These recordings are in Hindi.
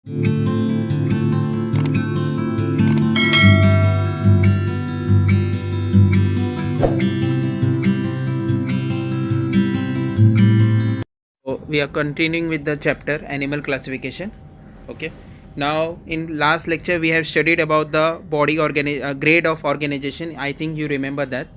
We are continuing with the chapter animal classification. Okay, now in last lecture we have studied about the grade of organization. I think you remember that.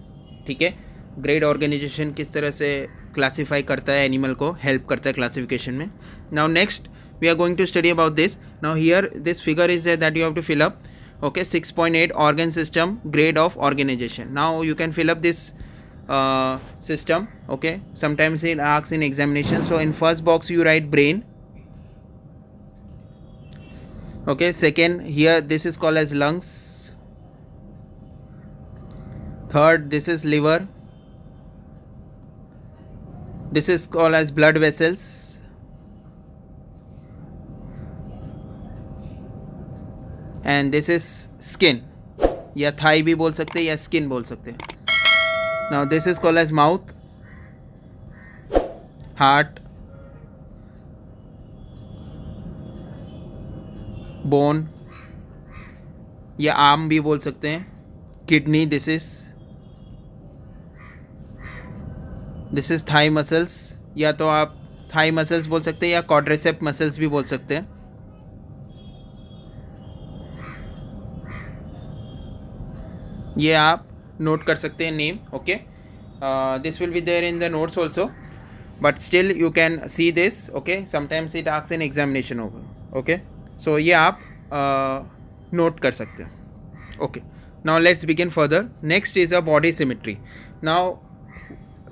ठीक है, ग्रेड ऑर्गेनाइजेशन किस तरह से क्लासीफाई करता है, एनिमल को हेल्प करता है क्लासिफिकेशन में. Now next we are going to study about this. Now here this figure is there that you have to fill up. Okay, 6.8 organ system grade of organization. Now you can fill up this system. Okay, sometimes it asks in examination. So in first box you write brain. Okay, second here this is called as lungs. Third this is liver. This is called as blood vessels. And this is skin, या थाई भी बोल सकते हैं या स्किन बोल सकते हैं. Now this is called as mouth, heart, bone या आर्म भी बोल सकते हैं, kidney. This is thigh muscles, या तो आप थाई मसल्स बोल सकते हैं या क्वाड्रिसेप मसल्स भी बोल सकते हैं. ये आप नोट कर सकते हैं name. Okay, this will be there in the notes also, but still you can see this. Okay, sometimes it asks in examination over. Okay, so ये आप नोट कर सकते हैं. Okay, now let's begin further. Next is a body symmetry. Now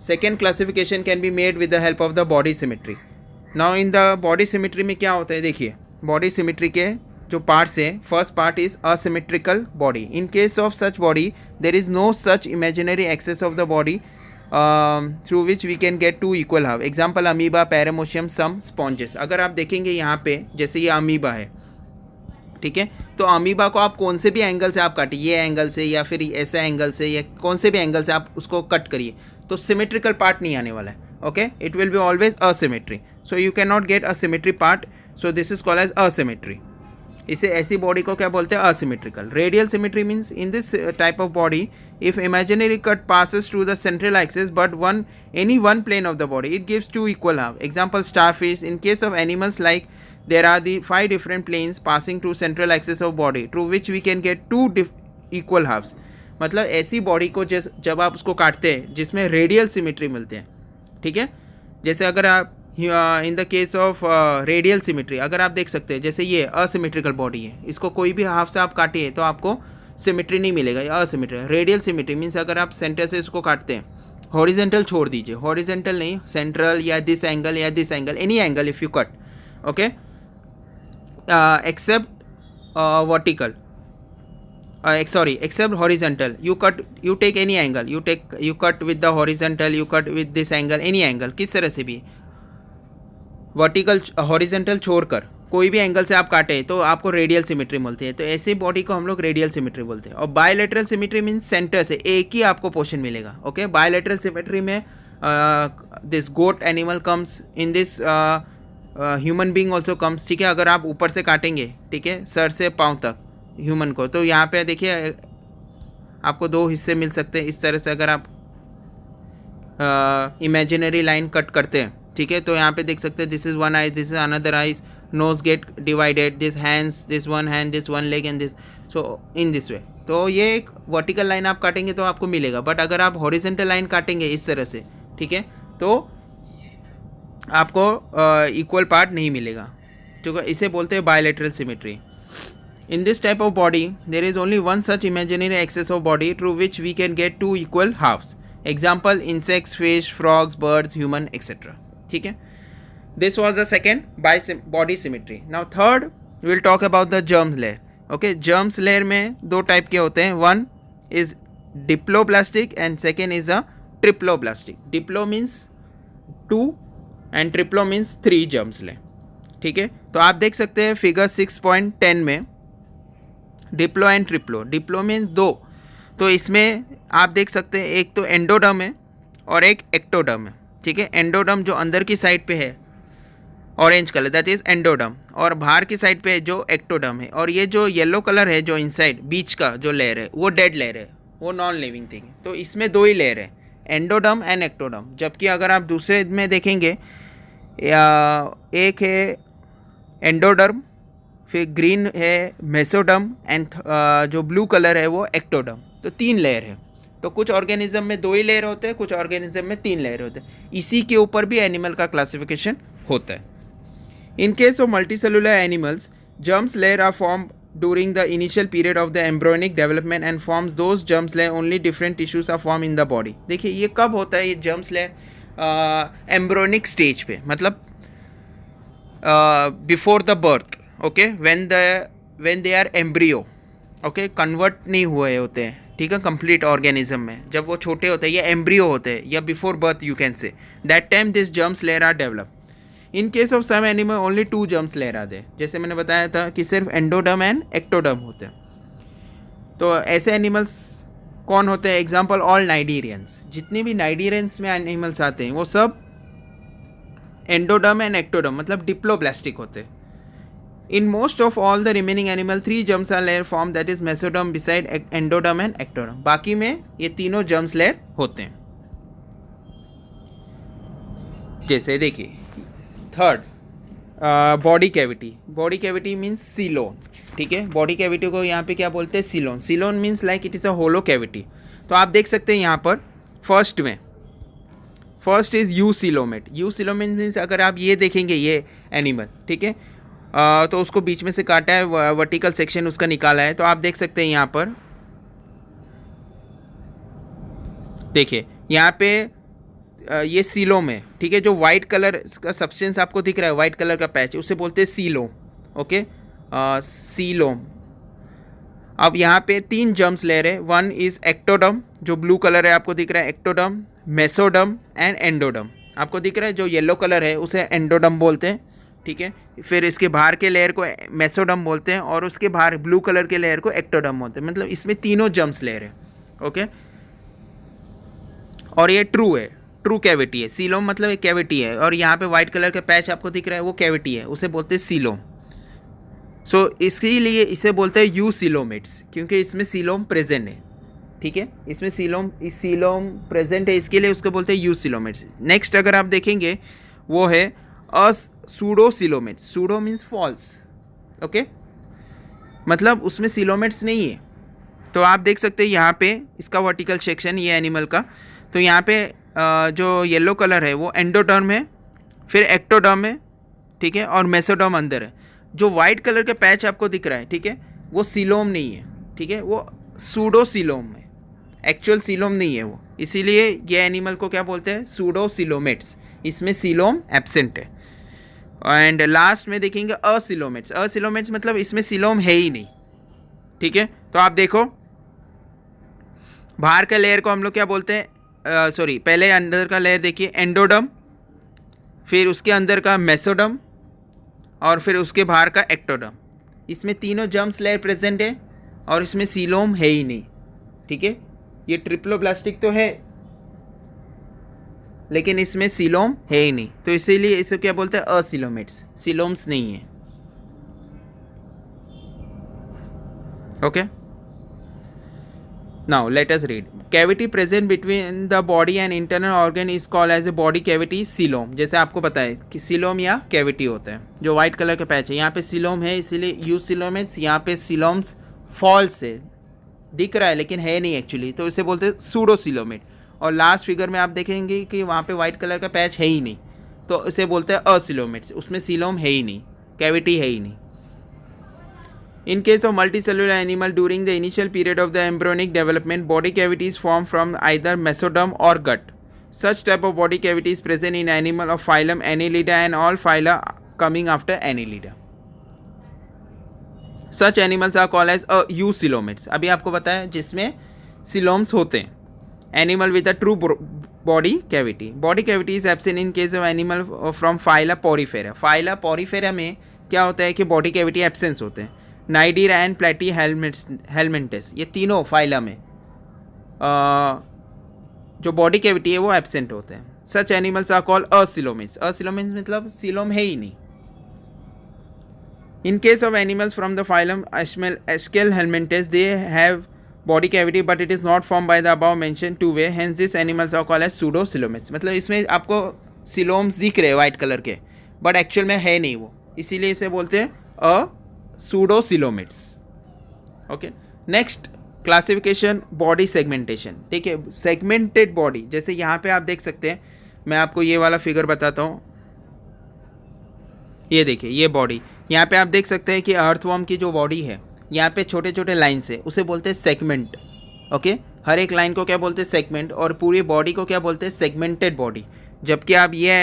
second classification can be made with the help of the body symmetry. Now in the body symmetry में क्या होता है, देखिए बॉडी सिमेट्री के जो पार्ट्स है, first part is asymmetrical body. In case of such body there is no such imaginary axis of the body through which we can get to equal half. Example amoeba, paramecium, some sponges. अगर आप देखेंगे यहाँ पे, जैसे ये अमीबा है, ठीक है, तो अमीबा को आप कौन से भी एंगल से आप काटिए, ये एंगल से या फिर ऐसा एंगल से या कौन से भी एंगल से आप उसको कट करिए, तो सिमेट्रिकल पार्ट नहीं आने वाला है. Okay, it will be always asymmetry. So you can not get asymmetry part. So this is called as asymmetry. इसे ऐसी बॉडी को क्या बोलते हैं, asymmetrical. Radial symmetry means in this type of body if imaginary cut passes through the central axis but any one plane of the body, it gives two equal half. Example starfish. In case of animals like there are the 5 different planes passing through central axis of body through which we can get 2 equal halves. मतलब ऐसी बॉडी को जब आप उसको काटते हैं जिसमें रेडियल सिमेट्री मिलते हैं, ठीक है. जैसे अगर आप in the case of radial symmetry अगर आप देख सकते हैं, जैसे ये असिमेट्रिकल बॉडी है, इसको कोई भी हाफ से आप काटिए तो आपको सिमेट्री नहीं मिलेगा, ये असिमेट्री. रेडियल सिमेट्री मीन्स अगर आप सेंटर से इसको काटते हैं, हॉरिजेंटल छोड़ दीजिए, हॉरिजेंटल नहीं, सेंट्रल या this angle, any angle if you cut. Okay, except vertical, except horizontal. You take any angle, you cut with the horizontal, you cut with this angle, any angle, किस तरह से भी वर्टिकल हॉरिजेंटल छोड़कर कोई भी एंगल से आप काटे तो आपको रेडियल सिमेट्री मिलती है. तो ऐसे बॉडी को हम लोग रेडियल सिमेट्री बोलते हैं. और बायलैटरल सिमेट्री मीन्स सेंटर से एक ही आपको पोर्शन मिलेगा. ओके, बायलैटरल सिमेट्री में this goat animal comes in this, human being also comes. ठीक है, अगर आप ऊपर से काटेंगे, ठीक है, सर से पाँव तक ह्यूमन को, तो यहाँ पे देखिए आपको 2 हिस्से मिल सकते हैं. इस तरह से अगर आप इमेजिनरी लाइन कट करते हैं, ठीक है, तो यहाँ पे देख सकते हैं this is one eye, this is another eyes, nose get divided, this hands, this one hand, this one leg and this. So in this way. तो ये एक वर्टिकल लाइन आप काटेंगे तो आपको मिलेगा. बट अगर आप हॉरिजेंटल लाइन काटेंगे इस तरह से, ठीक है, तो आपको इक्वल पार्ट नहीं मिलेगा. ठीक है, इसे बोलते हैं bilateral symmetry. In this type of body there is only one such imaginary axis of body through which we can get 2 equal halves. Example insects, fish, frogs, birds, human etcetera. ठीक है, this was the second body symmetry. Now third will talk about the germs layer. Okay, germs layer में 2 टाइप के होते हैं. One is diploblastic and second is a triploblastic. Diplo means 2 and ट्रिप्लो means 3 germs ले. ठीक है, तो आप देख सकते हैं फिगर 6.10 में डिप्लो एंड ट्रिप्लो. डिप्लो मीन्स 2, तो इसमें आप देख सकते हैं एक तो एंडोडर्म है और एक एक्टोडर्म है. ठीक है, एंडोडर्म जो अंदर की साइड पे है orange colour that is endoderm, और बाहर की साइड पे जो एक्टोडर्म है, और ये जो येलो कलर है जो इनसाइड बीच का जो लेयर है वो डेड लेयर है, वो नॉन लिविंग थिंग है। तो इसमें दो ही लेयर है, एंडोडर्म एंड एक्टोडर्म। जबकि अगर आप दूसरे में देखेंगे, एक है एंडोडर्म, फिर ग्रीन है मेसोडर्म, एंड जो ब्लू कलर है वो एक्टोडर्म। तो तीन लेयर है। तो कुछ ऑर्गेनिज्म में दो ही लेयर होते हैं, कुछ ऑर्गेनिज्म में तीन लेयर होते हैं। इसी के ऊपर भी एनिमल का क्लासिफिकेशन होता है। In case of multicellular animals, germs layer are formed during the initial period of the embryonic development and forms those germs layer only different tissues are formed in the body। देखिए ये कब होता है ये germs layer embryonic stage पे, मतलब before the birth, okay, when they are embryo, okay, convert नहीं हुए होते हैं, ठीक है, कंप्लीट ऑर्गेनिज्म में जब वो छोटे होते हैं या एम्ब्रियो होते हैं या before birth you can say, that time this germs layer are develop. In case of some animal only 2 germs layer आते हैं, जैसे मैंने बताया था कि सिर्फ एंडोडर्म एंड एक्टोडर्म होते हैं। तो ऐसे एनिमल्स कौन होते हैं? Example all cnidarians. जितने भी नाइडीरियंस में एनिमल्स आते हैं वो सब एंडोडर्म एंड एक्टोडर्म मतलब डिप्लोब्लास्टिक होते हैं। In most of all the remaining animal 3 germs are layer form, that is mesoderm beside endoderm and ectoderm। बाकी में ये तीनों germs layer होते हैं। जैसे देखिए third body cavity. Body cavity means Ceylon, ठीक है। बॉडी कैविटी को यहाँ पे क्या बोलते हैं? Coelom. Coelom means like it is a hollow cavity. तो आप देख सकते हैं यहाँ पर फर्स्ट में, first is eucoelomate. Eucoelomate means अगर आप ये देखेंगे ये एनिमल, ठीक है, तो उसको बीच में से काटा है, वर्टिकल सेक्शन उसका निकाला है। तो आप देख सकते हैं यहाँ पर, देखिए यहाँ पे ये सीलोम है, ठीक है। जो वाइट कलर का सब्सटेंस आपको दिख रहा है, वाइट कलर का पैच, उसे बोलते हैं सीलोम, ओके, सीलोम। अब यहाँ पे 3 जर्म्स लेयर है। वन इज एक्टोडर्म, जो ब्लू कलर है आपको दिख रहा है, एक्टोडर्म, मेसोडर्म एंड एंडोडर्म। आपको दिख रहा है जो येलो कलर है उसे एंडोडर्म बोलते हैं, ठीक है। फिर इसके बाहर के लेयर को मेसोडर्म बोलते हैं और उसके बाहर ब्लू कलर के लेयर को एक्टोडर्म बोलते हैं। मतलब इसमें तीनों जर्म्स लेयर है, ओके। और ये ट्रू है, ट्रू कैविटी है। सीलोम मतलब एक कैविटी है, और यहाँ पे वाइट कलर का पैच आपको दिख रहा है वो कैविटी है, उसे बोलते हैं सीलोम। सो इसीलिए इसे बोलते हैं यू सीलोमेट्स, क्योंकि इसमें सीलोम प्रेजेंट है, ठीक है। इसमें सीलोम प्रेजेंट है, इसके लिए उसको बोलते हैं यू सीलोमेट्स। नेक्स्ट अगर आप देखेंगे वो है pseudo coelomates. Pseudo means false, okay, मतलब उसमें सीलोमेट्स नहीं है। तो आप देख सकते हैं यहाँ पे इसका वर्टिकल सेक्शन ये एनिमल का। तो यहाँ पे जो येलो कलर है वो एंडोडर्म है, फिर एक्टोडर्म है, ठीक है, और मेसोडर्म अंदर है। जो वाइट कलर का पैच आपको दिख रहा है, ठीक है, वो सीलोम नहीं है, ठीक है, वो सूडो सीलोम है, एक्चुअल सीलोम नहीं है वो। इसीलिए ये एनिमल को क्या बोलते हैं? Pseudo coelomates. इसमें सीलोम एब्सेंट है। एंड लास्ट में देखेंगे असीलोमेट्स। असीलोमेट्स मतलब इसमें सीलोम है ही नहीं, ठीक है। तो आप देखो बाहर का लेयर को हम लोग क्या बोलते हैं? सॉरी, पहले अंदर का लेयर देखिए, एंडोडर्म, फिर उसके अंदर का मेसोडर्म, और फिर उसके बाहर का एक्टोडर्म। इसमें तीनों जर्म्स लेयर प्रेजेंट है और इसमें सीलोम है ही नहीं, ठीक है। ये ट्रिप्लोब्लास्टिक तो है लेकिन इसमें सीलोम है ही नहीं, तो इसीलिए इसे क्या बोलते हैं? असीलोमेट्स। सीलोम्स नहीं है, okay. Now let us read. Cavity present between the body and internal organ is called as a body cavity, coelom. जैसे आपको पता है कि सीलोम या कैविटी होता है। जो व्हाइट कलर का पैच है यहाँ पे सीलोम है, इसीलिए यू सीलोमेट्स। यहाँ पे सीलोम्स फॉल्स है, दिख रहा है लेकिन है नहीं एक्चुअली, तो इसे बोलते हैं सूडो सीलोमेट। और लास्ट फिगर में आप देखेंगे कि वहाँ पे वाइट कलर का पैच है ही नहीं, तो इसे बोलते हैं असीलोमेट्स। उसमें सीलोम है ही नहीं, कैविटी है ही नहीं। In case of multicellular animal, during the initial period of the embryonic development, body cavity is formed from either mesoderm or gut. Such type of body cavity is present in animal of phylum Annelida and all phyla coming after Annelida. Such animals are called as eucoelomates. अभी आपको बताया जिसमें सीलोम्स होते हैं. Animal with a true body cavity. Body cavity is absent in case of animal from phyla Porifera. Phyla Porifera में क्या होता है कि बॉडी कैविटी एब्सेंस होते हैं. नाइडीरा एंड प्लेटी हेलमेंटस, ये तीनों फाइला में जो बॉडी कैविटी है वो एब्सेंट होते हैं. Such animals are called acoelomates. Acoelomates मतलब सीलोम है ही नहीं. In case of animals from the phylum Aschelhelminthes, they have body cavity but it is not formed by the above mentioned two way, hence these animals are called as pseudocoelomates. मतलब इसमें आपको सिलोम्स दिख रहे हैं वाइट कलर के, बट एक्चुअल में है नहीं वो, इसीलिए इसे बोलते हैं pseudocoelomates. Okay, next classification body segmentation. ठीक है, सेगमेंटेड बॉडी, जैसे यहाँ पे आप देख सकते हैं, मैं आपको ये वाला फिगर बताता हूँ. ये देखिए, ये बॉडी यहाँ पे आप देख सकते हैं कि अर्थवर्म की जो बॉडी है, यहाँ पे छोटे छोटे लाइन्स है, उसे बोलते हैं सेगमेंट. ओके, हर एक लाइन को क्या बोलते हैं? सेगमेंट. और पूरी बॉडी को क्या बोलते हैं? Segmented body. जबकि आप ये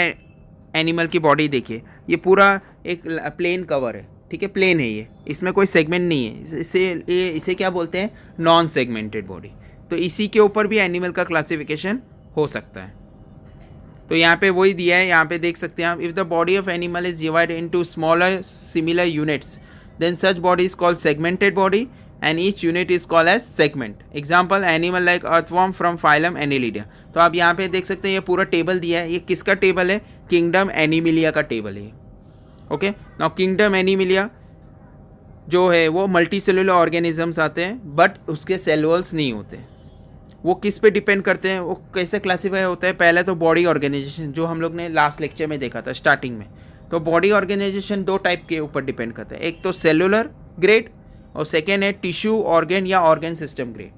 एनिमल की बॉडी देखिए, ये पूरा एक प्लेन कवर है. ठीक है, प्लेन है ये, इसमें कोई सेगमेंट नहीं है, इसे क्या बोलते हैं? Non segmented body. तो इसी के ऊपर भी एनिमल का क्लासिफिकेशन हो सकता है. तो यहाँ पे वही दिया है, यहाँ पे देख सकते हैं आप. If the body of animal is divide into smaller similar units, then such body is called segmented body and each unit is called as segment. Example, animal like earthworm from phylum annelida. तो आप यहाँ पे देख सकते हैं, ये पूरा टेबल दिया है. ये किसका टेबल है? किंगडम एनिमिलिया का टेबल है. ओके, नाउ किंगडम एनिमिलिया जो है वो मल्टी सेलुलर ऑर्गेनिजम्स आते हैं, बट उसके सेल वॉल्स नहीं होते. वो किस पे डिपेंड करते हैं, वो कैसे क्लासीफाई होता है? पहले तो बॉडी ऑर्गेनाइजेशन, जो हम लोग ने लास्ट लेक्चर में देखा था स्टार्टिंग में. तो बॉडी ऑर्गेनाइजेशन दो टाइप के ऊपर डिपेंड करता है. एक तो सेलुलर ग्रेड और सेकेंड है टिश्यू ऑर्गन या organ system grade.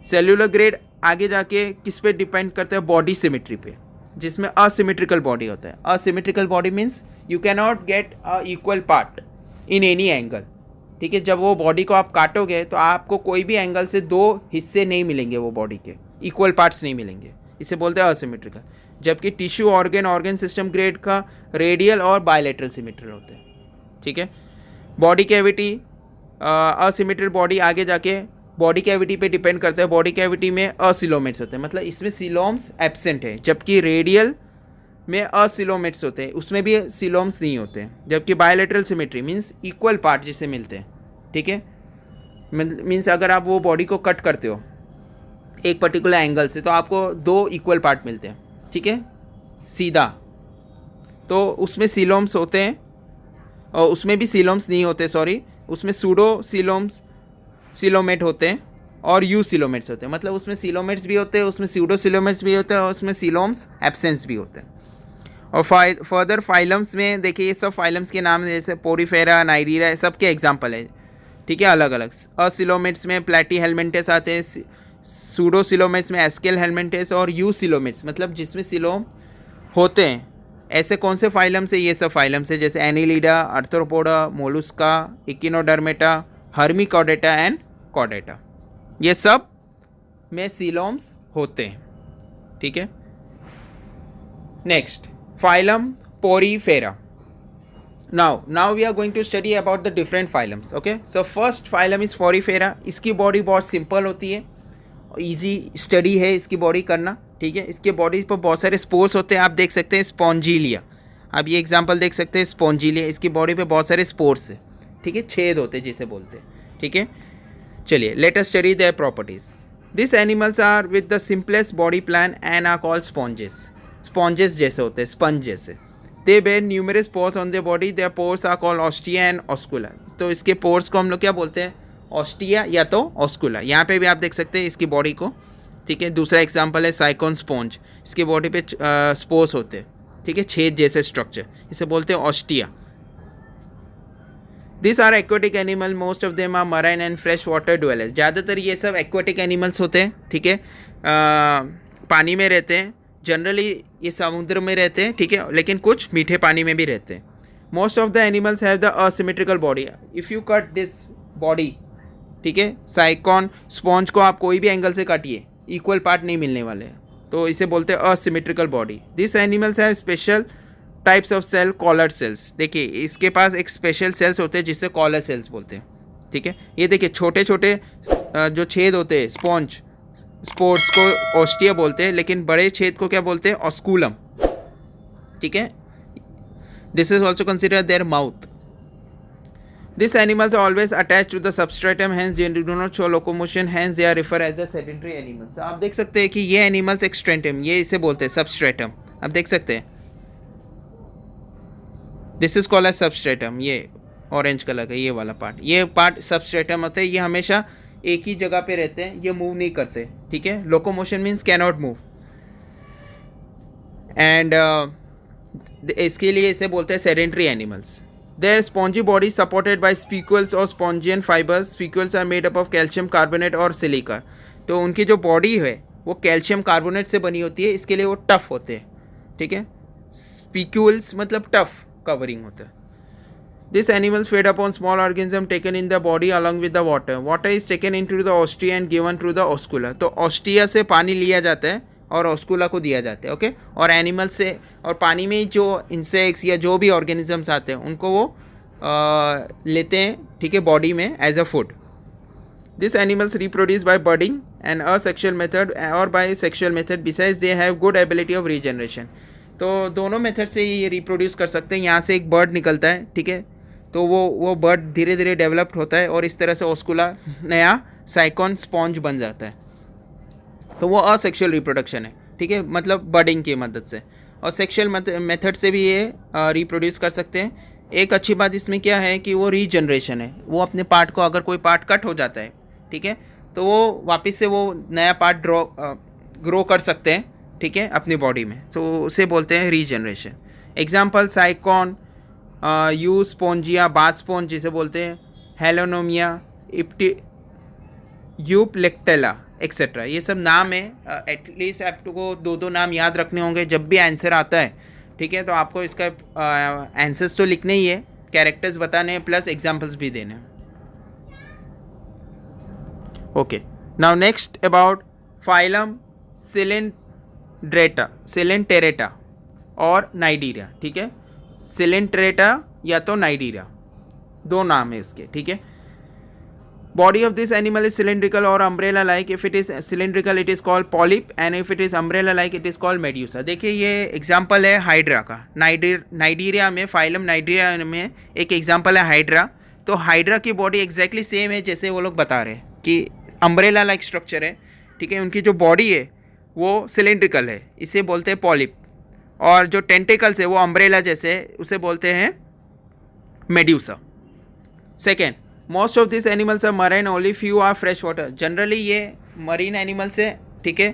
Cellular grade आगे जाके किस पे डिपेंड करता है? बॉडी सिमेट्री पे, जिसमें असिमेट्रिकल बॉडी होता है. Asymmetrical body means you can not get a equal part in any angle. ठीक है, जब वो बॉडी को आप काटोगे तो आपको कोई भी एंगल से दो हिस्से नहीं मिलेंगे, वो बॉडी के इक्वल पार्ट्स नहीं मिलेंगे. इसे बोलते हैं असिमेट्रिकल. जबकि टिश्यू ऑर्गन सिस्टम ग्रेड का रेडियल और बायलैटरल सिमेट्रिकल होते हैं. ठीक है, बॉडी कैविटी असिमेट्रिकल बॉडी आगे जाके बॉडी कैविटी पे डिपेंड करता है. बॉडी कैविटी में असिलोमेट्स होते हैं, मतलब इसमें सिलोम्स एब्सेंट है. जबकि रेडियल में असिलोमेट्स होते हैं, उसमें भी सिलोम्स नहीं होते हैं. जबकि bilateral symmetry means equal part जिसे मिलते हैं. ठीक है, मीन्स अगर आप वो बॉडी को कट करते हो एक पर्टिकुलर एंगल से, तो आपको दो इक्वल पार्ट मिलते हैं. ठीक है, सीधा. तो उसमें सिलोम्स होते हैं, और उसमें भी सिलोम्स नहीं होते, सॉरी, उसमें सूडो सिलोमेट होते हैं और यू सिलोमेट्स होते हैं. मतलब उसमें सिलोमेट्स भी होते हैं, उसमें सूडो सिलोमेट्स भी होते हैं, और उसमें सिलोम्स एब्सेंस भी होते हैं. और फर्दर फाइलम्स में देखिए, ये सब फाइलम्स के नाम जैसे पोरीफेरा, नाइरीरा, सब के एग्जाम्पल है. ठीक है, अलग अलग. असिलोमेट्स में प्लेटी हेलमेंटेस आते हैं, सूडो सिलोमेट्स में एस्केल हेलमेंटेस, और यू सिलोमेट्स मतलब जिसमें सिलोम होते हैं. ऐसे कौन से फाइलम्स है? ये सब फाइलम्स है, जैसे annelida, arthropoda, mollusca, echinodermata, hemichordata and chordata. ये सब में सिलोम्स होते हैं. ठीक है, next phylum Porifera. Now we are going to study about the different phylums. Okay, so first phylum is Porifera. इसकी बॉडी बहुत सिंपल होती है, इजी स्टडी है इसकी बॉडी करना. ठीक है, इसके बॉडी पर बहुत सारे स्पोर्स होते हैं. आप देख सकते हैं स्पॉन्जिलिया, आप ये एग्जांपल देख सकते हैं स्पॉन्जिलिया. इसकी बॉडी पे बहुत सारे स्पोर्स है. ठीक है, छेद होते हैं जिसे बोलते हैं. ठीक है, चलिए let us study their properties. This animals are with the simplest body plan and are called sponges. Sponges जैसे होते हैं, स्पंज जैसे. They bear numerous pores on their body. Their pores are called ostia and oscula. तो इसके पोर्स को हम लोग क्या बोलते हैं? ऑस्टिया या तो ऑस्कुला. यहाँ पे भी आप देख सकते हैं इसकी बॉडी को. ठीक है, दूसरा एग्जांपल है साइकोन स्पॉन्ज. इसकी बॉडी पे स्पोर्स होते हैं. ठीक है, छेद जैसे स्ट्रक्चर, इसे बोलते हैं ostia. This are aquatic animal. Most of them are marine and fresh water dwellers. ज़्यादातर ये सब एक्वेटिक एनिमल्स होते हैं. ठीक है, पानी में रहते हैं. जनरली ये समुद्र में रहते हैं. ठीक है, लेकिन कुछ मीठे पानी में भी रहते हैं. Most of the animals have the asymmetrical body. If you cut this body, ठीक है, साइकॉन स्पॉन्ज को आप कोई भी एंगल से काटिए, इक्वल पार्ट नहीं मिलने वाले हैं, तो इसे बोलते हैं asymmetrical body. This animals have special types of cell, collar cells. देखिए इसके पास एक स्पेशल सेल्स होते हैं जिससे कॉलर सेल्स बोलते हैं. ठीक है, ये देखिए छोटे छोटे जो छेद होते हैं, स्पॉन्ज स्पोर्स को ऑस्टिया बोलते हैं, लेकिन बड़े छेद को क्या बोलते हैं? ऑस्कुलम. ठीक है, this is also consider their mouth. This animals are always attach to the substratum, hence they do not show locomotion, hence they are refer as the sedentary animals. आप देख सकते हैं कि ये एनिमल्स एक्सट्रेंटम, ये इसे बोलते हैं सबस्ट्रेटम. आप देख सकते हैं, this is called as substratum. ये ऑरेंज कलर का ये वाला पार्ट, ये पार्ट सबस्ट्रेटम होते हैं, ये हमेशा एक ही जगह पे रहते हैं, ये मूव नहीं करते, ठीक है। Locomotion means cannot move, and इसके लिए इसे बोलते हैं sedentary animals. Their spongy body supported by spicules और spongin fibres. Spicules are made up of calcium carbonate और सिलिका। तो उनकी जो बॉडी है वो कैल्शियम कार्बोनेट से बनी होती है, इसके लिए वो टफ होते हैं, ठीक है। स्पीक्यूल्स मतलब टफ कवरिंग होता है। These animals feed upon small organism taken in the body along with the water. Water is taken into the ostia and given through the oscula. तो ऑस्टिया से पानी लिया जाता है और ऑस्कुला को दिया जाता है, ओके। और एनिमल से और पानी में जो इंसेक्ट्स या जो भी ऑर्गेनिजम्स आते हैं उनको वो लेते हैं, ठीक है, बॉडी में as a food. This animals reproduce by budding and asexual method और by sexual method. Besides they have good ability of regeneration. तो दोनों मेथड से ये रिप्रोड्यूस कर सकते हैं। यहाँ से एक बर्ड निकलता है, ठीक है, तो वो बर्ड धीरे धीरे डेवलप्ड होता है और इस तरह से ऑस्कुला नया साइकॉन स्पॉन्ज बन जाता है। तो वो असेक्सुअल रिप्रोडक्शन है, ठीक है, मतलब बर्डिंग की मदद से। और सेक्सुअल मेथड से भी ये रिप्रोड्यूस कर सकते हैं। एक अच्छी बात इसमें क्या है कि वो रीजनरेशन है, वो अपने पार्ट को, अगर कोई पार्ट कट हो जाता है, ठीक है, तो वो वापस से वो नया पार्ट ग्रो कर सकते हैं, ठीक है, अपनी बॉडी में। तो उसे बोलते हैं रीजनरेशन। एग्जाम्पल साइकॉन, यू स्पोंजिया, बास स्पोंज जिसे बोलते हैं, हेलोनोमिया, यूप्लेक्टेला एक्सेट्रा। ये सब नाम है, एटलीस्ट आपको दो नाम याद रखने होंगे जब भी आंसर आता है, ठीक है। तो आपको इसका आंसर्स तो लिखने ही है, कैरेक्टर्स बताने हैं, प्लस एग्जाम्पल्स भी देने हैं। Okay, now next about phylum coelenterata और नाइडीरिया, ठीक है। सिलेंटेरेटा या तो नाइडीरिया, दो नाम है उसके, ठीक है। Body of this animal is cylindrical or umbrella like. If it is cylindrical it is called polyp and if it is umbrella like it is called medusa. देखिए ये एग्जाम्पल है हाइड्रा का। नाइडीरिया में, फाइलम नाइडीरिया में एक एग्जाम्पल है हाइड्रा। तो हाइड्रा की बॉडी एग्जैक्टली सेम है जैसे वो लोग बता रहे हैं कि अम्ब्रेला लाइक स्ट्रक्चर है, ठीक है। उनकी जो बॉडी है वो सिलेंड्रिकल है, इसे बोलते हैं पॉलिप। और जो टेंटिकल्स है वो अम्ब्रेला जैसे है, उसे बोलते हैं medusa. Second, most of this animals are marine, only few are fresh water. Generally ये मरीन एनिमल्स है, ठीक है,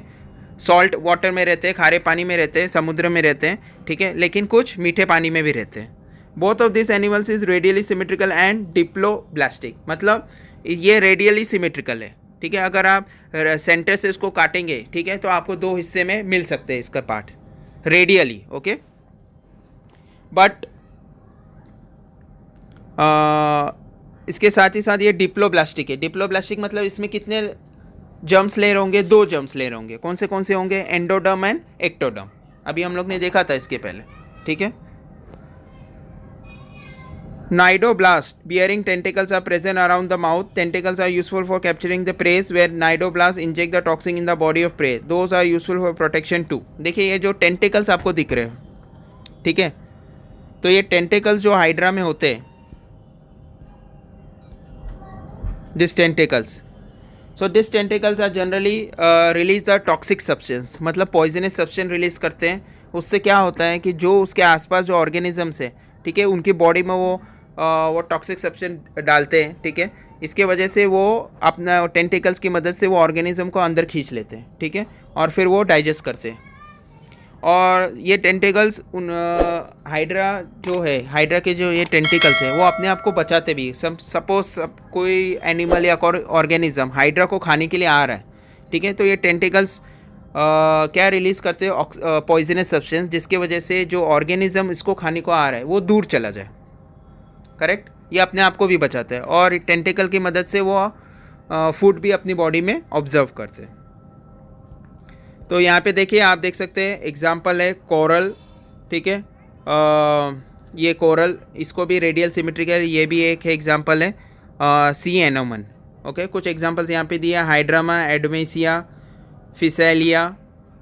सॉल्ट वाटर में रहते हैं, खारे पानी में रहते हैं, समुद्र में रहते हैं, ठीक है, लेकिन कुछ मीठे पानी में भी रहते हैं। Both of this animals is radially symmetrical and diploblastic, मतलब ये रेडियली सिमेट्रिकल है, ठीक है। अगर आप सेंटर से इसको काटेंगे, ठीक है, तो आपको दो हिस्से में मिल सकते हैं इसका पार्ट रेडियली, ओके। बट इसके साथ ही साथ ये डिप्लोब्लास्टिक है। डिप्लोब्लास्टिक मतलब इसमें कितने जर्म्स लेयर होंगे? दो जर्म्स लेयर होंगे। कौन से होंगे? Endoderm and ectoderm. अभी हम लोग ने देखा था इसके पहले, ठीक है। Nidoblast bearing tentacles are present around the mouth. Tentacles are useful for capturing the prey, where nidoblasts inject the toxin in the body of prey. Those are useful for protection too. देखिए ये जो टेंटिकल्स आपको दिख रहे हैं, ठीक है, तो ये टेंटिकल्स जो हाइड्रा में होते हैं, this tentacles, so this tentacles are generally release the toxic substance, मतलब पॉइजनस सब्सटेंस रिलीज करते हैं। उससे क्या होता है कि जो उसके आसपास जो ऑर्गेनिजम्स है, ठीक है, उनकी बॉडी में वो टॉक्सिक सब्सटेंस डालते हैं, ठीक है। इसके वजह से वो अपना टेंटिकल्स की मदद से वो ऑर्गेनिज्म को अंदर खींच लेते हैं, ठीक है, और फिर वो डाइजेस्ट करते हैं। और ये टेंटिकल्स उन हाइड्रा जो है, हाइड्रा के जो ये टेंटिकल्स है वो अपने आप को बचाते भी। सपोज कोई एनिमल या ऑर्गेनिज्म हाइड्रा को खाने के लिए आ रहा है, ठीक है, तो ये टेंटिकल्स क्या रिलीज़ करते हैं? पॉइजनस सब्सटेंस, जिसके वजह से जो ऑर्गेनिज्म इसको खाने को आ रहा है वो दूर चला जाए, करेक्ट। ये अपने आप को भी बचाता है और टेंटिकल की मदद से वो फूड भी अपनी बॉडी में ऑब्जर्व करते हैं। तो यहाँ पे देखिए, आप देख सकते हैं एग्जाम्पल है कोरल, ठीक है, ये कोरल, इसको भी रेडियल सिमेट्रिकल, ये भी एक एग्जाम्पल है। सी एनोमन, ओके। कुछ एग्जाम्पल्स यहाँ पे दिया, हाइड्रामा, एडमेसिया, फिसेलिया,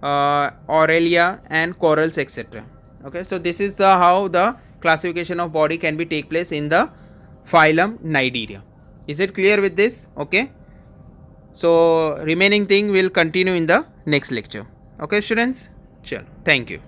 Aurelia and corals etc. Okay, so this is the how the classification of body can be take place in the phylum Cnidaria. Is it clear with this? Okay, so remaining thing will continue in the next lecture. Okay students, chalo, thank you.